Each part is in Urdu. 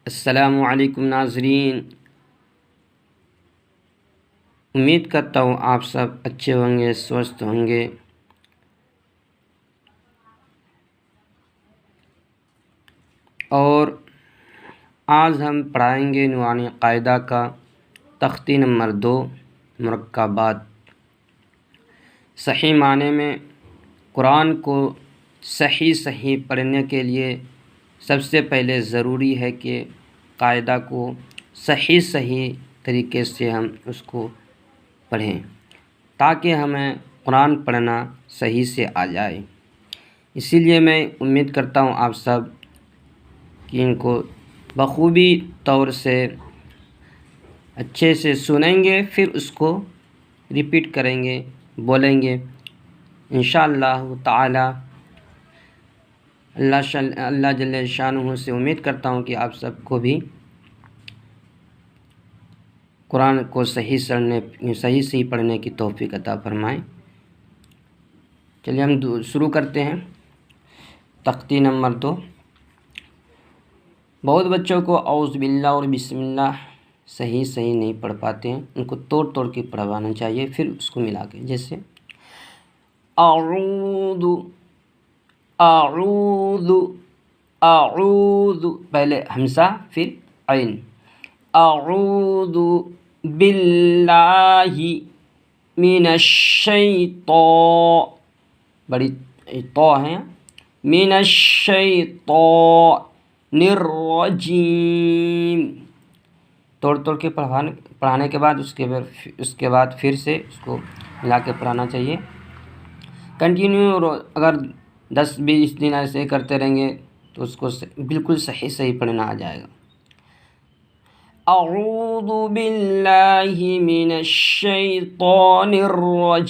السلام علیکم ناظرین، امید کرتا ہوں آپ سب اچھے ہوں گے، سوستھ ہوں گے۔ اور آج ہم پڑھائیں گے نورانی قاعدہ کا تختی نمبر 2، مرکبات۔ صحیح معنی میں قرآن کو صحیح پڑھنے کے لیے سب سے پہلے ضروری ہے کہ قاعدہ کو صحیح طریقے سے ہم اس کو پڑھیں، تاکہ ہمیں قرآن پڑھنا صحیح سے آ جائے۔ اسی لیے میں امید کرتا ہوں آپ سب کہ ان کو بخوبی طور سے اچھے سے سنیں گے، پھر اس کو ریپیٹ کریں گے، بولیں گے انشاءاللہ تعالی۔ اللہ جل شانہ سے امید کرتا ہوں کہ آپ سب کو بھی قرآن کو صحیح پڑھنے کی توفیق عطا فرمائیں۔ چلیے ہم شروع کرتے ہیں۔ تختی نمبر 2۔ بہت بچوں کو اعوذ باللہ اور بسم اللہ صحیح نہیں پڑھ پاتے ہیں، ان کو توڑ کے پڑھوانا چاہیے، پھر اس کو ملا کے، جیسے اعوذ پہلے ہمزہ پھر عین، اعوذ باللہ من الشیطان، بڑی تو ہیں، من الشیطان الرجیم، توڑ کے پڑھانے کے بعد اس کے بعد پھر سے اس کو ملا کے پڑھانا چاہیے۔ کنٹینیو اگر 10-20 دن ایسے کرتے رہیں گے تو اس کو بالکل صحیح پڑھنا آ جائے گا۔ اعوذ باللہ من الشیطان الرجیم،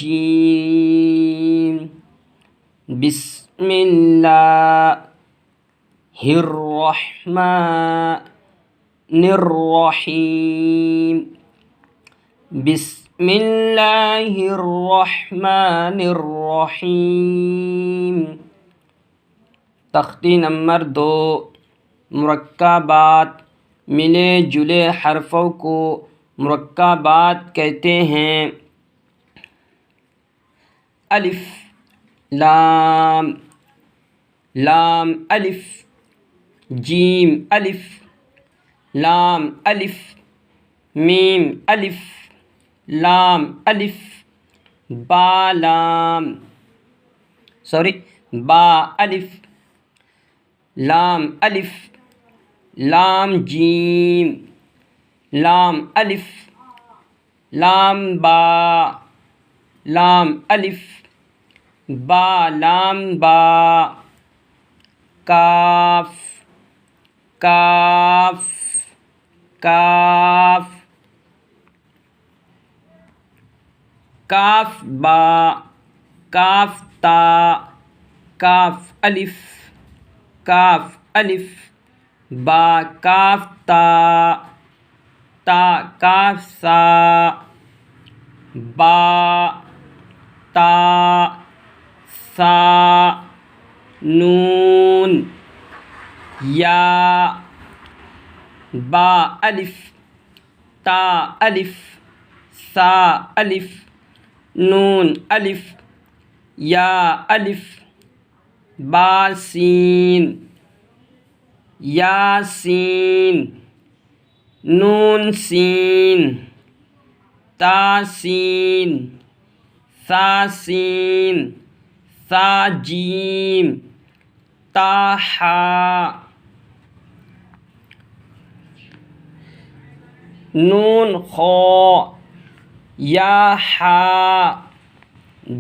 بسم اللہ الرحمن الرحیم، بسم اللہ الرحمن الرحیم۔ تختی نمبر 2، مرکبات۔ ملے جلے حرفوں کو مرکبات کہتے ہیں۔ الف، لام، لام الف، جیم الف، لام الف، میم الف، لام الف، با الف، لام الف، لام جیم، لام الف، لام با، لام الف، با لام با، کاف، کاف، کاف، کاف با، کاف تا، کاف الف، کاف الف، با کاف تا، تا کاف سا، با تا سا، نون، یا، با الف، تا الف، سا الف، نون الف، یا الف، با سین، یا سین، نون سین، تا سین، ثا سین، ثا جیم، تا حا، نون خا، یا حا،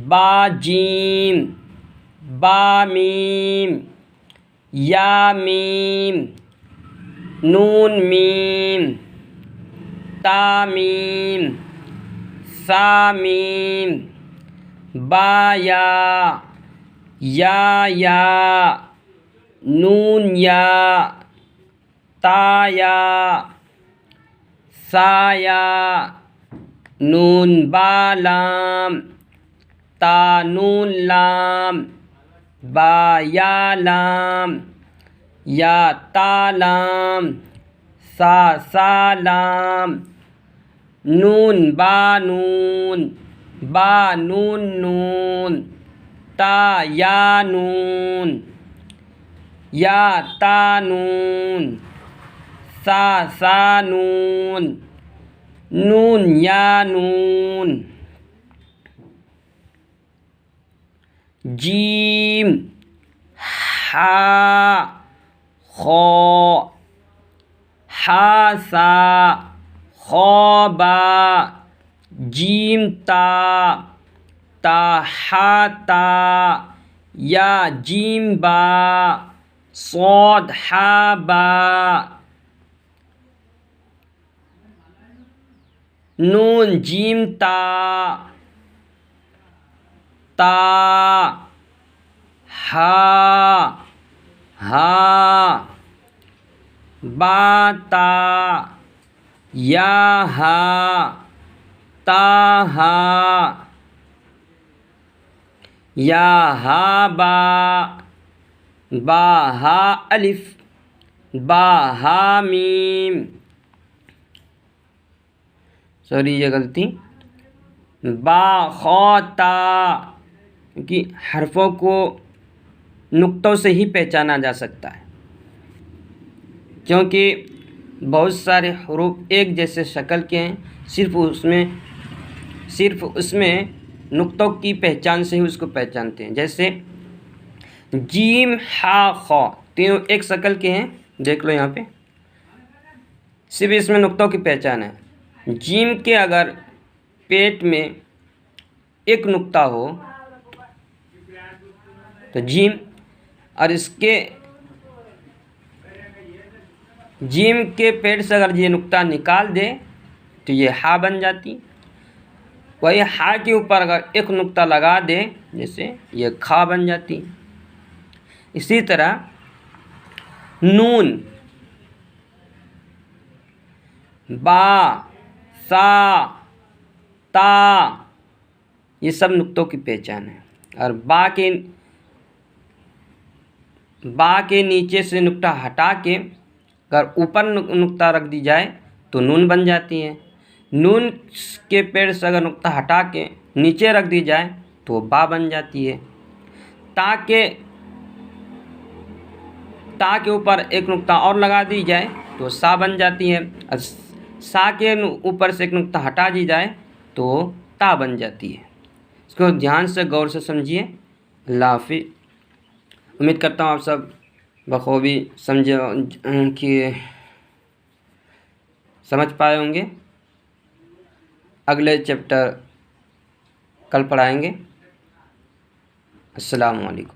با جیم، با میم، یا میم، نون میم، تا میم، ثا میم، با یا، یا، نون یا، تا یا، سا یا، نون با لام، تا نون لام، با یا لام، یا تا لام، سالام، نون با نون، تا یا نون، یا تا نون، سا نون، نون یا نون، جیم ہا خو، ہا سا، خو با، جیم تا ہا تا، یا جیم با، صاد ہا با، نون جیم تا ہا با تا، یا ہا تا ہا، یا ہا با ہا الف، با ہا میم، سوری یہ غلطی، با خو تا، کیونکہ حرفوں کو نقطوں سے ہی پہچانا جا سکتا ہے، کیونکہ بہت سارے حروف ایک جیسے شکل کے ہیں، صرف اس میں نقطوں کی پہچان سے ہی اس کو پہچانتے ہیں. جیسے جیم ہا خو، تینوں ایک شکل کے ہیں، دیکھ لو یہاں پہ، صرف اس میں نقطوں کی پہچان ہے. جیم کے اگر پیٹ میں ایک نقطہ ہو تو جیم، اور اس کے جیم کے پیٹ سے اگر یہ نقطہ نکال دے تو یہ ہا بن جاتی. وہی ہا کے اوپر اگر ایک نقطہ لگا دے جیسے یہ کھا بن جاتی. اسی طرح نون، با، سا، تا، یہ سب نقطوں کی پہچان ہے. اور با کے نیچے سے نقطہ ہٹا کے اگر اوپر نقطہ رکھ دی جائے تو نون بن جاتی ہے. نون کے پیڑ سے اگر نقطہ ہٹا کے نیچے رکھ دی جائے تو با بن جاتی ہے. تا کے اوپر ایک نقطہ اور لگا دی جائے تو سا بن جاتی ہے. اور سا کے اوپر سے ایک نقطہ ہٹا دی جائے تو تا بن جاتی ہے. اس کو دھیان سے غور سے سمجھیے. اللہ حافظ. امید کرتا ہوں آپ سب بخوبی سمجھے کہ سمجھ پائے ہوں گے. اگلے چیپٹر کل پڑھائیں گے. السلام علیکم.